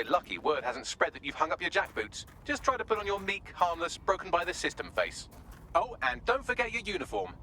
we're lucky word hasn't spread that you've hung up your jackboots. Just try to put on your meek, harmless, broken by the system face. Oh, and don't forget your uniform.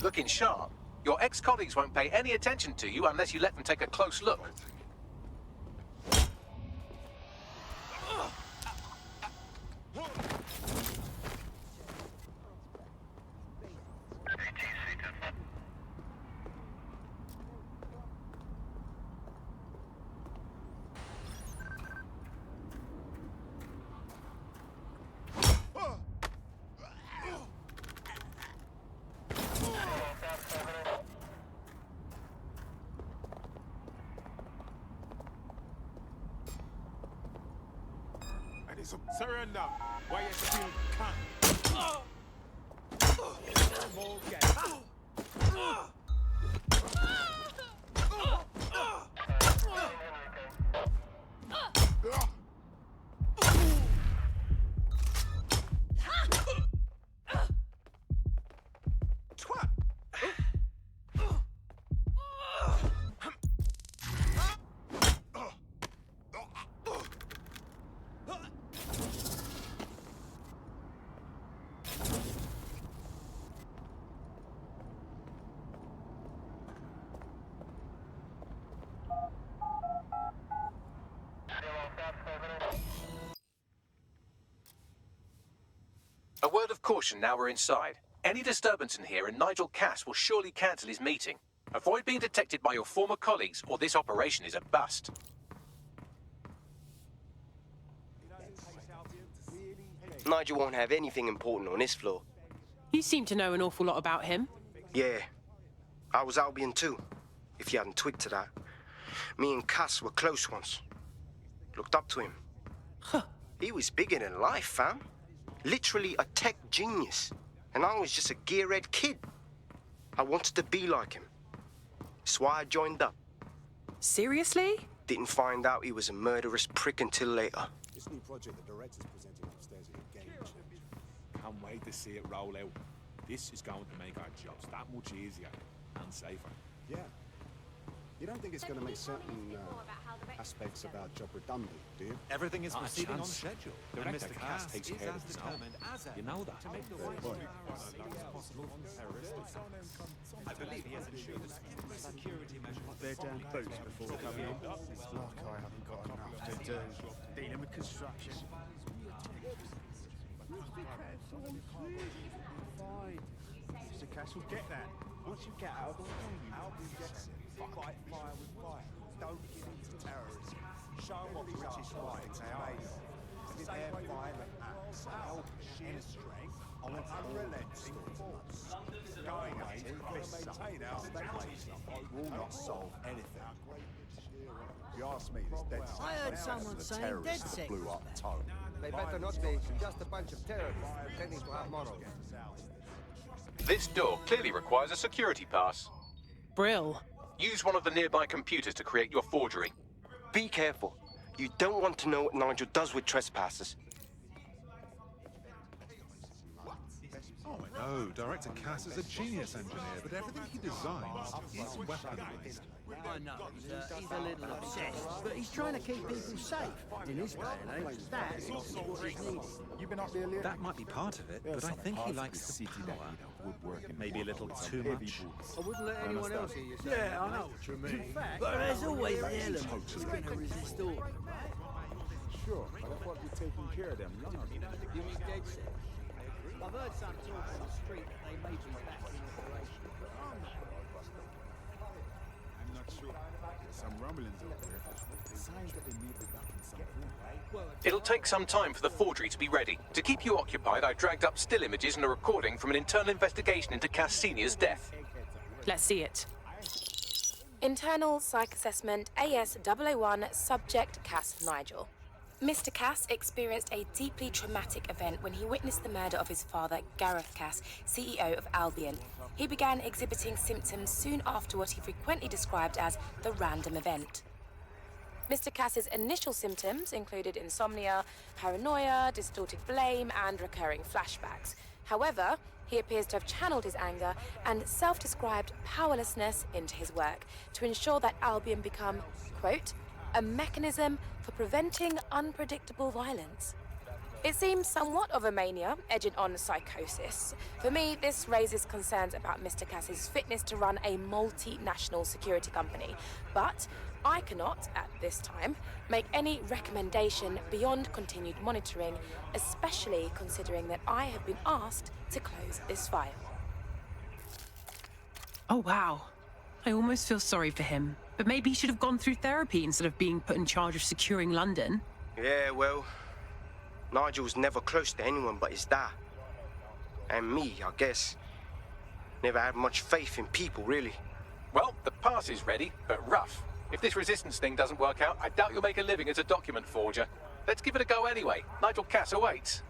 Looking sharp. Your ex-colleagues won't pay any attention to you unless you let them take a close look. Surrender. Why you still can't? More A word of caution now we're inside. Any disturbance in here and Nigel Cass will surely cancel his meeting. Avoid being detected by your former colleagues or this operation is a bust. Nigel won't have anything important on this floor. You seem to know an awful lot about him. Yeah. I was Albion too, if you hadn't twigged to that. Me and Cass were close once. Looked up to him. Huh. He was bigger than life, fam. Literally a tech genius. And I was just a gearhead kid. I wanted to be like him. That's why I joined up. Seriously? Didn't find out he was a murderous prick until later. This new project the director's presenting upstairs is a game changer. Can't wait to see it roll out. This is going to make our jobs that much easier and safer. Yeah. You don't think it's going to make certain aspects of our job redundant, do you? Everything is proceeding on schedule. Director Cass takes care of this now. You know that. To make the right I believe he has ensured that every security measure Their damn boots before coming in. Like I haven't got enough to do dealing with construction. Fine. Mr. Castle, get that. Once you get out, Albion gets it. Fight fire with fire. Don't give in to terrorism. Show them what British fighting they are. With their violent acts, help sheer strength on an unrelenting force. Going out to maintain our stability will not solve anything. If you ask me, this dead I heard someone saying dead sick. blew up tone. They better not be just a bunch of terrorists pretending to have morals. This door clearly requires a security pass. Brill. Use one of the nearby computers to create your forgery. Be careful. You don't want to know what Nigel does with trespassers. Oh, I know. Director Cass is a genius engineer, but everything he designs is weaponized. I know, he's a little obsessed, but he's trying to keep people safe. In his day and age, that's what is needed. You've been up there, Leon? That might be part of it, but I think he likes the power. Maybe a little too much. I wouldn't let anyone else hear you say that. I know what you mean. In fact, but there's always the element that's going to resist all. Sure, but I thought you'd taken care of them long ago. You mean dead set? I've heard some talk on the street that they may be back in operation, but I'm not sure. There's some rumblings out there. Signs that they may be back in some form. It'll take some time for the forgery to be ready. To keep you occupied, I dragged up still images and a recording from an internal investigation into Cass Sr.'s death. Let's see it. Internal Psych Assessment AS001 Subject Cass Nigel. Mr. Cass experienced a deeply traumatic event when he witnessed the murder of his father, Gareth Cass, CEO of Albion. He began exhibiting symptoms soon after what he frequently described as the random event. Mr. Cass's initial symptoms included insomnia, paranoia, distorted blame, and recurring flashbacks. However, he appears to have channeled his anger and self-described powerlessness into his work to ensure that Albion become, quote, a mechanism for preventing unpredictable violence. It seems somewhat of a mania, edging on psychosis. For me, this raises concerns about Mr. Cass's fitness to run a multinational security company, but I cannot, at this time, make any recommendation beyond continued monitoring, especially considering that I have been asked to close this file. Oh, wow. I almost feel sorry for him. But maybe he should have gone through therapy instead of being put in charge of securing London. Yeah, well, Nigel was never close to anyone but his dad. And me, I guess. Never had much faith in people, really. Well, the pass is ready, but rough. If this resistance thing doesn't work out, I doubt you'll make a living as a document forger. Let's give it a go anyway. Nigel Cass awaits.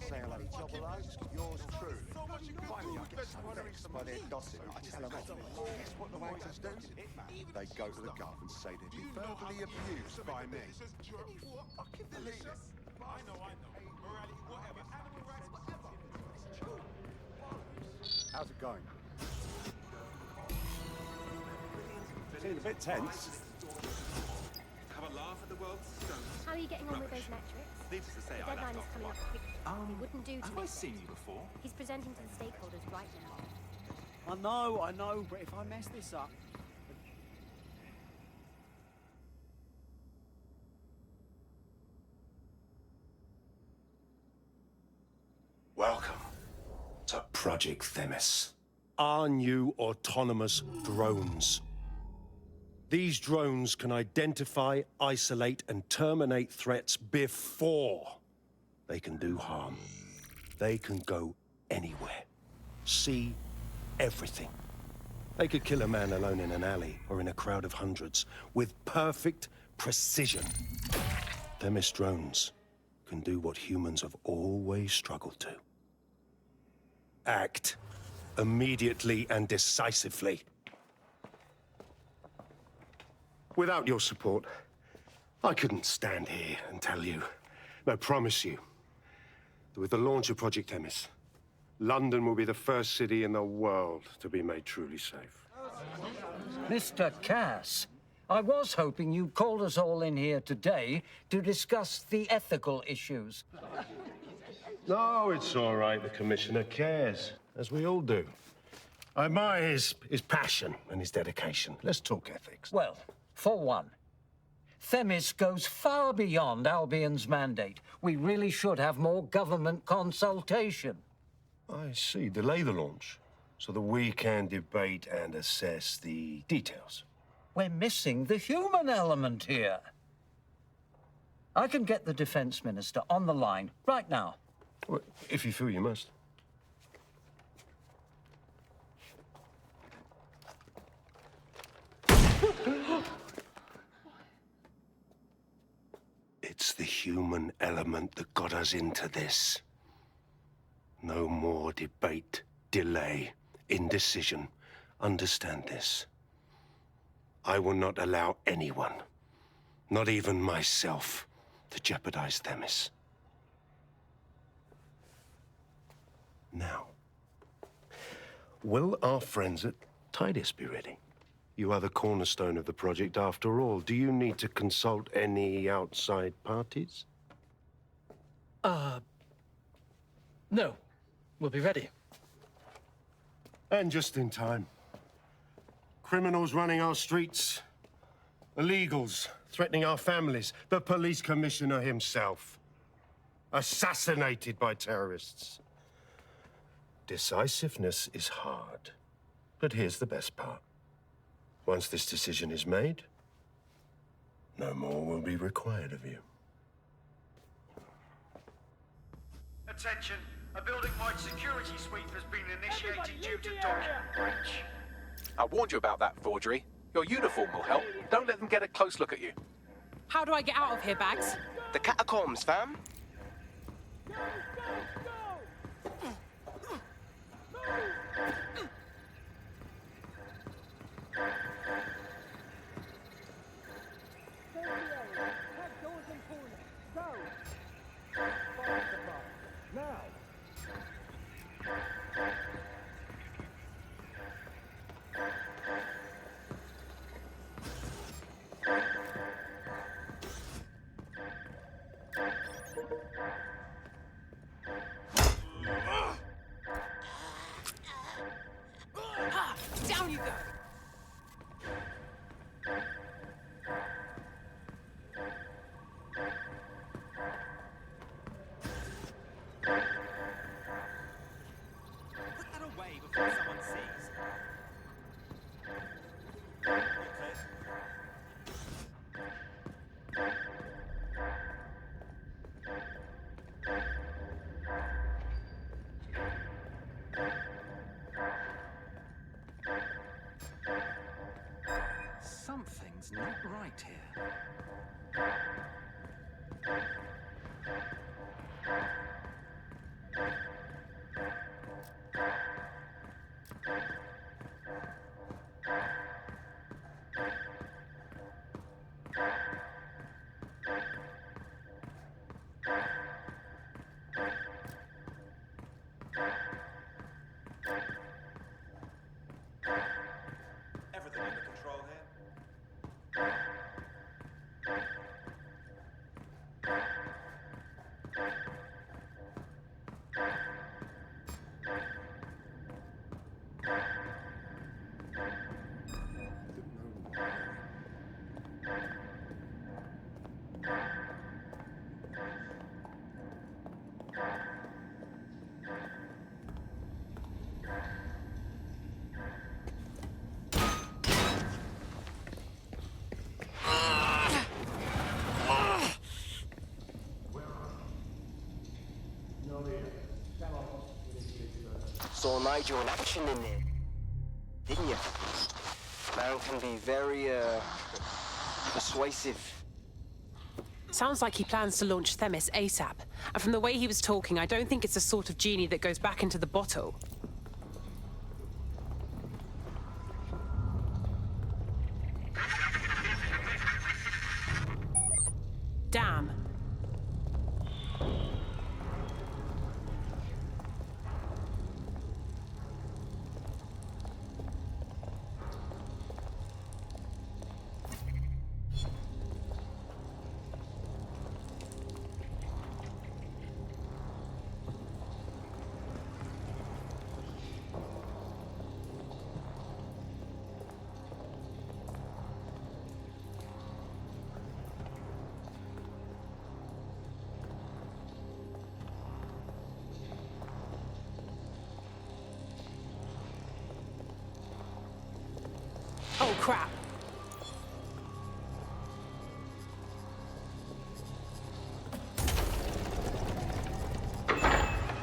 Say hello to Jobber yours truly. Finally, I get so vexed by their gossip. I tell them off. Guess what the wankers do? They go to the gov and say they've been verbally abused by me. How's it going? Seems a bit tense. Have a laugh at the world's stones. How are you getting on with those metrics? Needless to say, The deadline is coming up quickly. We wouldn't do to have I miss seen it. you before? He's presenting to the stakeholders right now. I know, but if I mess this up... Welcome to Project Themis. Our new autonomous drones. These drones can identify, isolate, and terminate threats before they can do harm. They can go anywhere, see everything. They could kill a man alone in an alley or in a crowd of hundreds with perfect precision. Themis drones can do what humans have always struggled to. Act immediately and decisively. Without your support, I couldn't stand here and tell you, I promise you, that with the launch of Project Themis, London will be the first city in the world to be made truly safe. Mr. Cass, I was hoping you called us all in here today to discuss the ethical issues. No, it's all right. The Commissioner cares, as we all do. I admire his passion and his dedication. Let's talk ethics. Well, for one, Themis goes far beyond Albion's mandate. We really should have more government consultation. I see. Delay the launch so that we can debate and assess the details. We're missing the human element here. I can get the Defense Minister on the line right now. Well, if you feel you must. It's the human element that got us into this. No more debate, delay, indecision. Understand this. I will not allow anyone, not even myself, to jeopardize Themis. Now, will our friends at Titus be ready? You are the cornerstone of the project after all. Do you need to consult any outside parties? No. We'll be ready. And just in time. Criminals running our streets. Illegals threatening our families. The police commissioner himself. Assassinated by terrorists. Decisiveness is hard. But here's the best part. Once this decision is made, no more will be required of you. Attention, a building-wide security sweep has been initiated due to document breach. I warned you about that forgery. Your uniform will help. Don't let them get a close look at you. How do I get out of here, Bags? The catacombs, fam. Down you go! Put that away before someone sees. Something's not right here. Everything under control here? Saw Nigel in action in there, didn't you? Man can be very, persuasive. Sounds like he plans to launch Themis ASAP. And from the way he was talking, I don't think it's the sort of genie that goes back into the bottle. Damn. Oh, crap.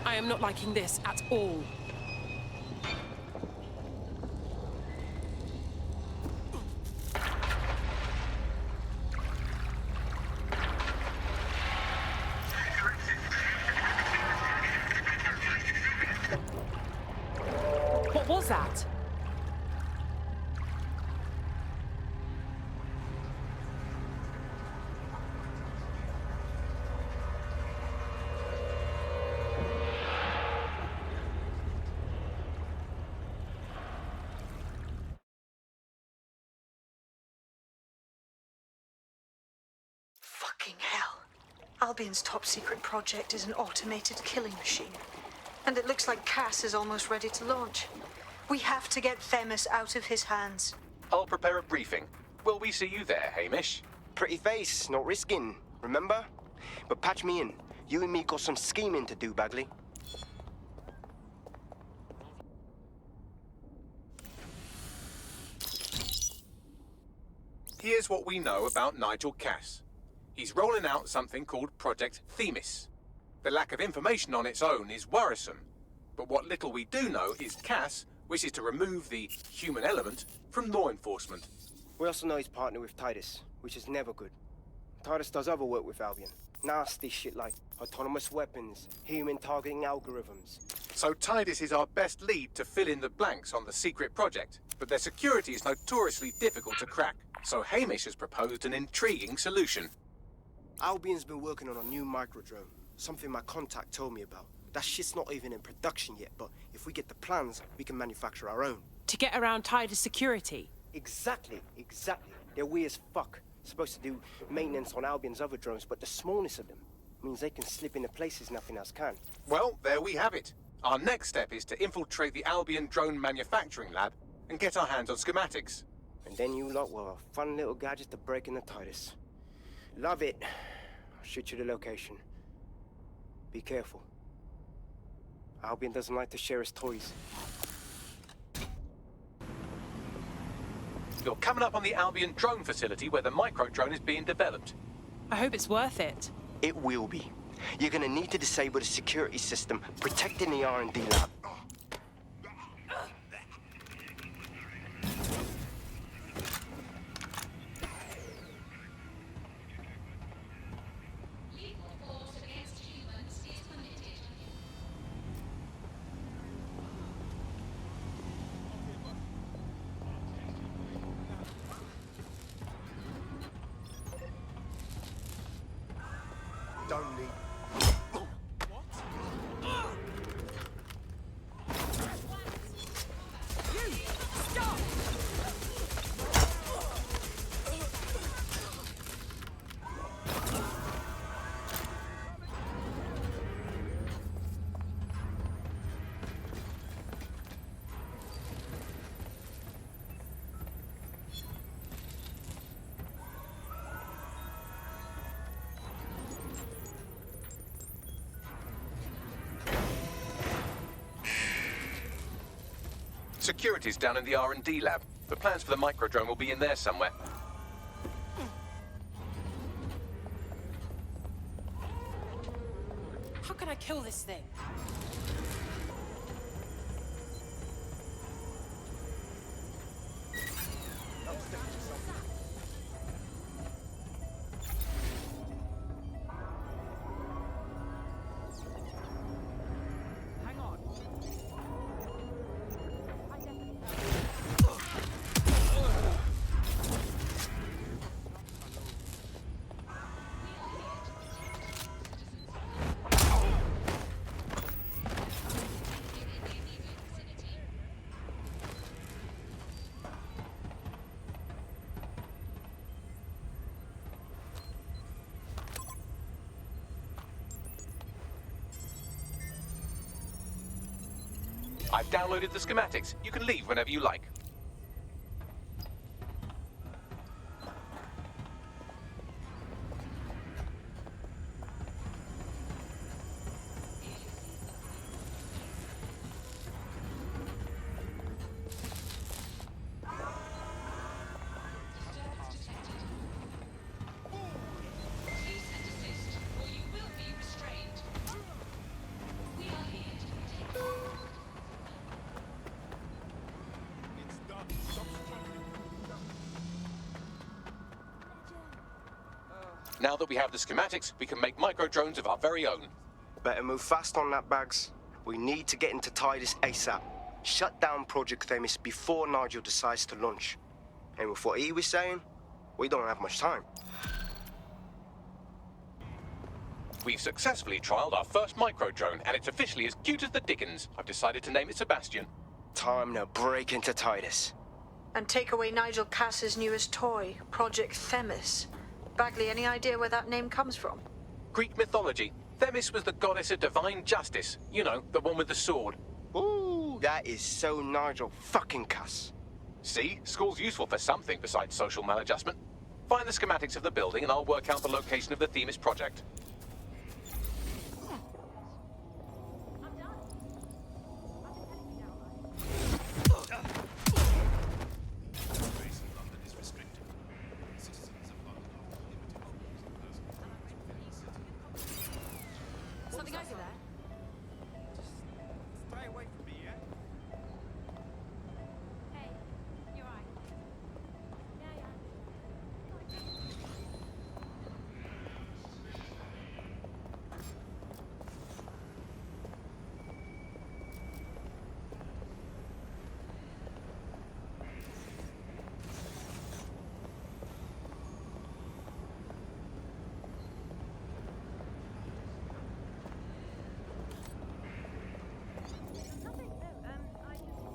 I am not liking this at all. What was that? Fucking hell. Albion's top secret project is an automated killing machine. And it looks like Cass is almost ready to launch. We have to get Themis out of his hands. I'll prepare a briefing. Will we see you there, Hamish? Pretty face, not risking, remember? But patch me in. You and me got some scheming to do, Bagley. Here's what we know about Nigel Cass. He's rolling out something called Project Themis. The lack of information on its own is worrisome. But what little we do know is Cass wishes to remove the human element from law enforcement. We also know he's partnered with Titus, which is never good. Titus does other work with Albion. Nasty shit like autonomous weapons, human targeting algorithms. So Titus is our best lead to fill in the blanks on the secret project, but their security is notoriously difficult to crack. So Hamish has proposed an intriguing solution. Albion's been working on a new microdrone, something my contact told me about. That shit's not even in production yet, but if we get the plans, we can manufacture our own. To get around Titus security? Exactly. They're weird as fuck. Supposed to do maintenance on Albion's other drones, but the smallness of them means they can slip into places nothing else can. Well, there we have it. Our next step is to infiltrate the Albion drone manufacturing lab and get our hands on schematics. And then you lot will have a fun little gadget to break into Titus. Love it. I'll shoot you the location. Be careful. Albion doesn't like to share his toys. You're coming up on the Albion drone facility where the micro-drone is being developed. I hope it's worth it. It will be. You're gonna need to disable the security system protecting the R&D lab. Don't need... Security's down in the R&D lab. The plans for the microdrone will be in there somewhere. How can I kill this thing? I've downloaded the schematics. You can leave whenever you like. Now that we have the schematics, we can make micro-drones of our very own. Better move fast on that, Bags. We need to get into Titus ASAP. Shut down Project Themis before Nigel decides to launch. And with what he was saying, we don't have much time. We've successfully trialed our first micro-drone, and it's officially as cute as the dickens. I've decided to name it Sebastian. Time to break into Titus. And take away Nigel Cass's newest toy, Project Themis. Bagley, any idea where that name comes from? Greek mythology. Themis was the goddess of divine justice. You know, the one with the sword. Ooh, that is so Nigel fucking cuss. See? School's useful for something besides social maladjustment. Find the schematics of the building and I'll work out the location of the Themis project. Something over there? Stay away from me, yeah? Hey, you're right. Yeah, yeah. Nothing, no, I just...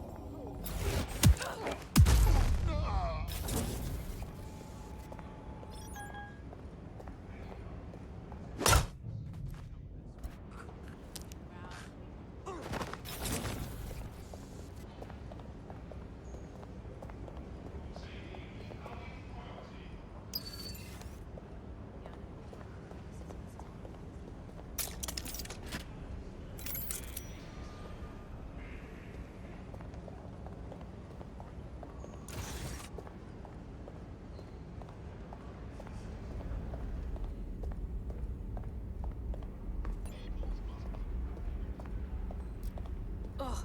Ugh.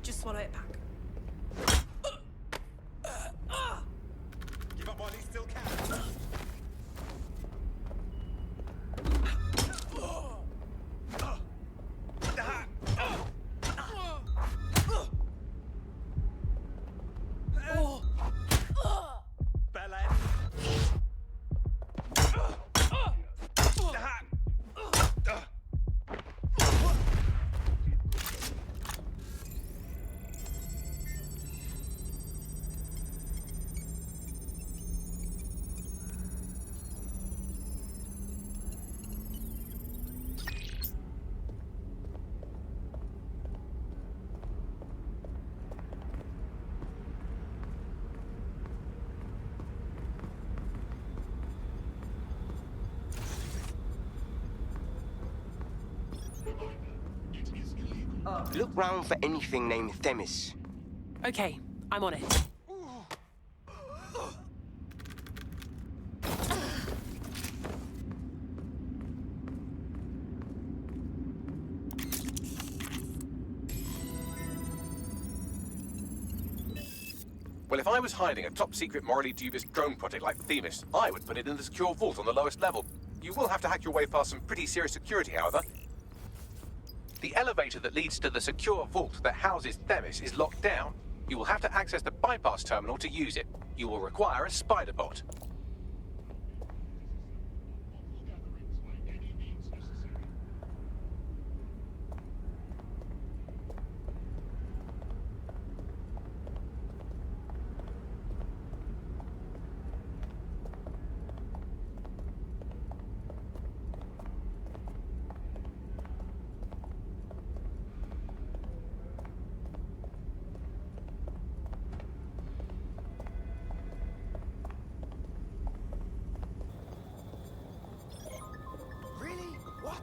Just swallow it back. Give up while he still can. Look round for anything named Themis. Okay, I'm on it. Well, if I was hiding a top-secret, morally dubious drone project like Themis, I would put it in the secure vault on the lowest level. You will have to hack your way past some pretty serious security, however. The elevator that leads to the secure vault that houses Themis is locked down. You will have to access the bypass terminal to use it. You will require a spider bot. Really? What?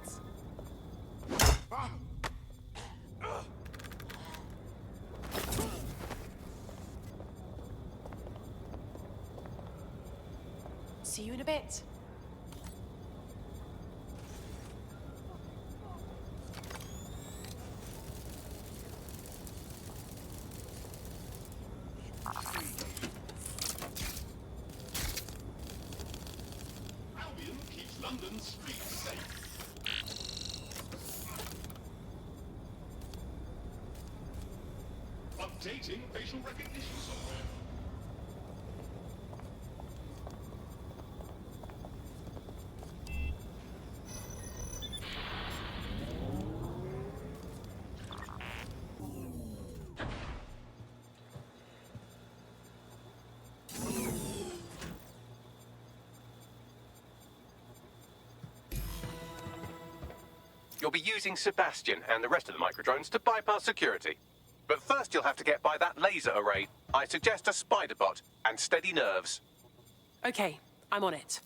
See you in a bit. Albion keeps London's streets safe. Updating facial recognition software. You'll be using Sebastian and the rest of the microdrones to bypass security. But first you'll have to get by that laser array. I suggest a spider bot and steady nerves. Okay, I'm on it.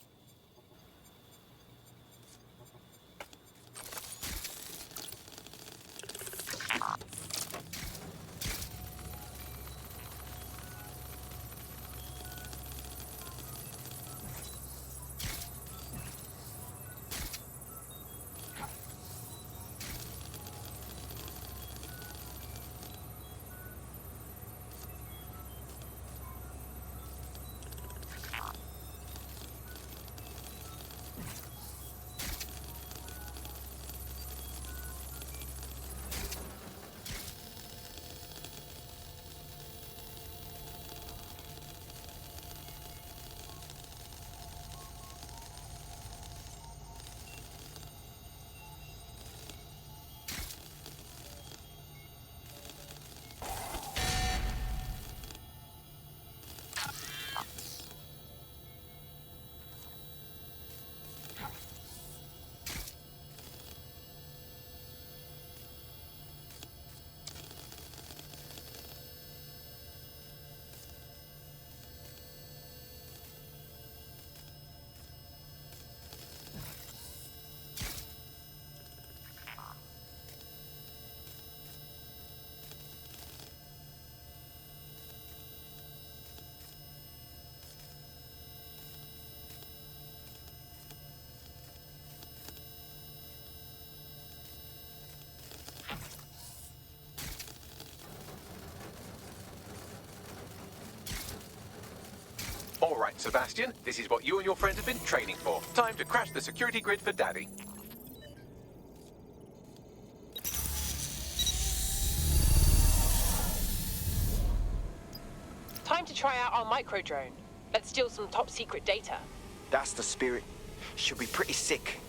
All right, Sebastian, this is what you and your friends have been training for. Time to crash the security grid for Daddy. Time to try out our microdrone. Let's steal some top secret data. That's the spirit. Should be pretty sick.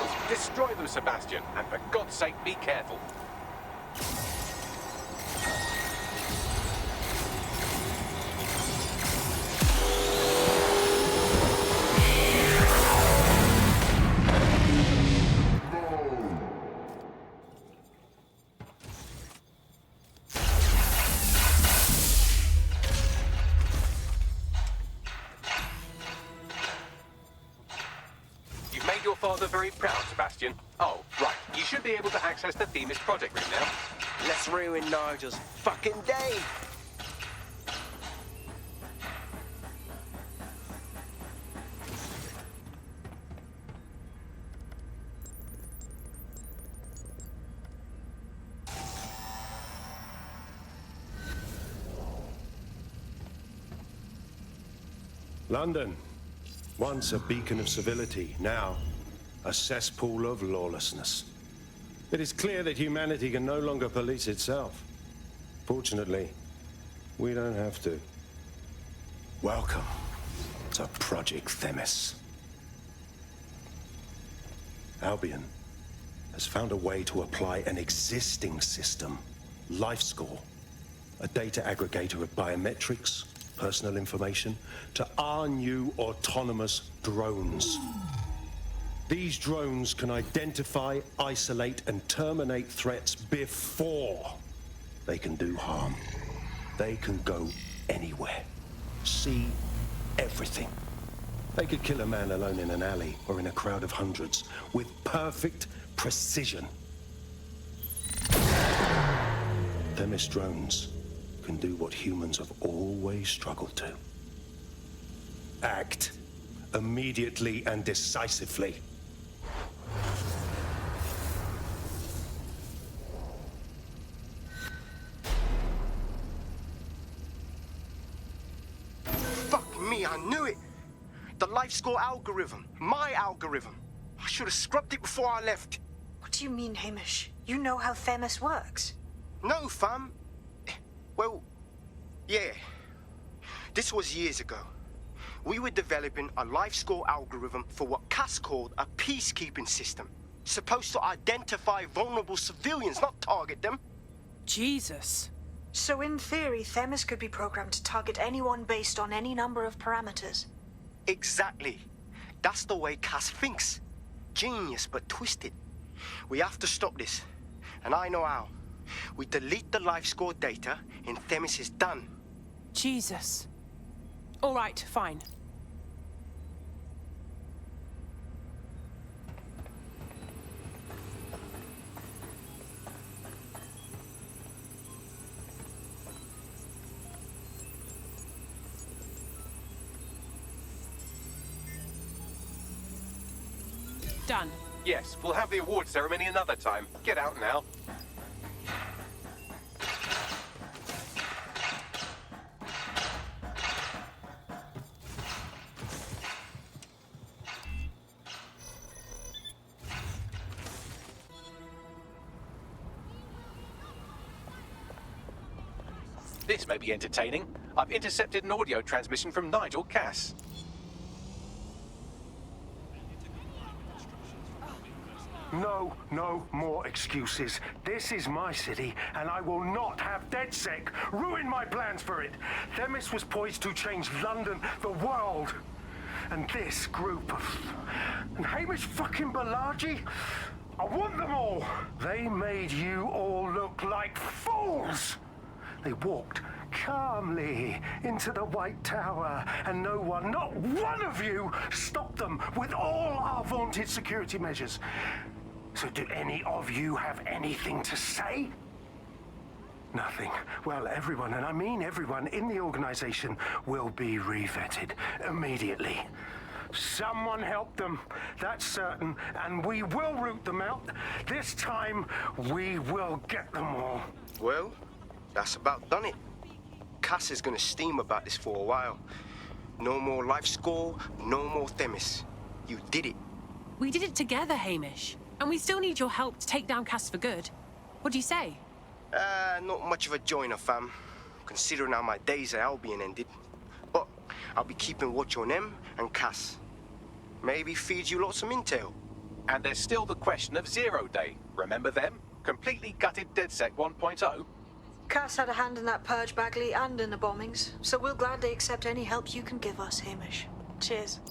drones. Destroy them, Sebastian, and for God's sake, be careful. Father very proud, Sebastian. Oh, right. You should be able to access the Themis project room now. Let's ruin Nigel's fucking day. London, once a beacon of civility, now a cesspool of lawlessness. It is clear that humanity can no longer police itself. Fortunately, we don't have to. Welcome to Project Themis. Albion has found a way to apply an existing system, LifeScore, a data aggregator of biometrics, personal information, to our new autonomous drones. These drones can identify, isolate, and terminate threats before they can do harm. They can go anywhere, see everything. They could kill a man alone in an alley or in a crowd of hundreds with perfect precision. Themis drones can do what humans have always struggled to. Act immediately and decisively. Fuck me, I knew it! The LifeScore algorithm. My algorithm. I should have scrubbed it before I left. What do you mean, Hamish? You know how Themis works? No, fam. Well, yeah. This was years ago. We were developing a LifeScore algorithm for what Cass called a peacekeeping system. Supposed to identify vulnerable civilians, not target them. Jesus. So in theory, Themis could be programmed to target anyone based on any number of parameters. Exactly. That's the way Cass thinks. Genius, but twisted. We have to stop this. And I know how. We delete the LifeScore data, and Themis is done. Jesus. All right, fine. Done. Yes, we'll have the award ceremony another time. Get out now. This may be entertaining. I've intercepted an audio transmission from Nigel Cass. No more excuses. This is my city, and I will not have DedSec ruin my plans for it. Themis was poised to change London, the world. And this group of... And Hamish fucking Balaji? I want them all. They made you all look like fools. They walked calmly into the White Tower, and no one, not one of you, stopped them with all our vaunted security measures. So do any of you have anything to say? Nothing. Well, everyone, and I mean everyone in the organization, will be revetted immediately. Someone help them, that's certain, and we will root them out. This time, we will get them all. Well, that's about done it. Cass is gonna steam about this for a while. No more LifeScore, no more Themis. You did it. We did it together, Hamish. And we still need your help to take down Cass for good. What do you say? Not much of a joiner, fam. Considering how my days at Albion ended. But I'll be keeping watch on them and Cass. Maybe feed you lots some intel. And there's still the question of Zero Day. Remember them? Completely gutted DedSec 1.0. Cass had a hand in that purge, Bagley, and in the bombings, so we'll gladly accept any help you can give us, Hamish. Cheers.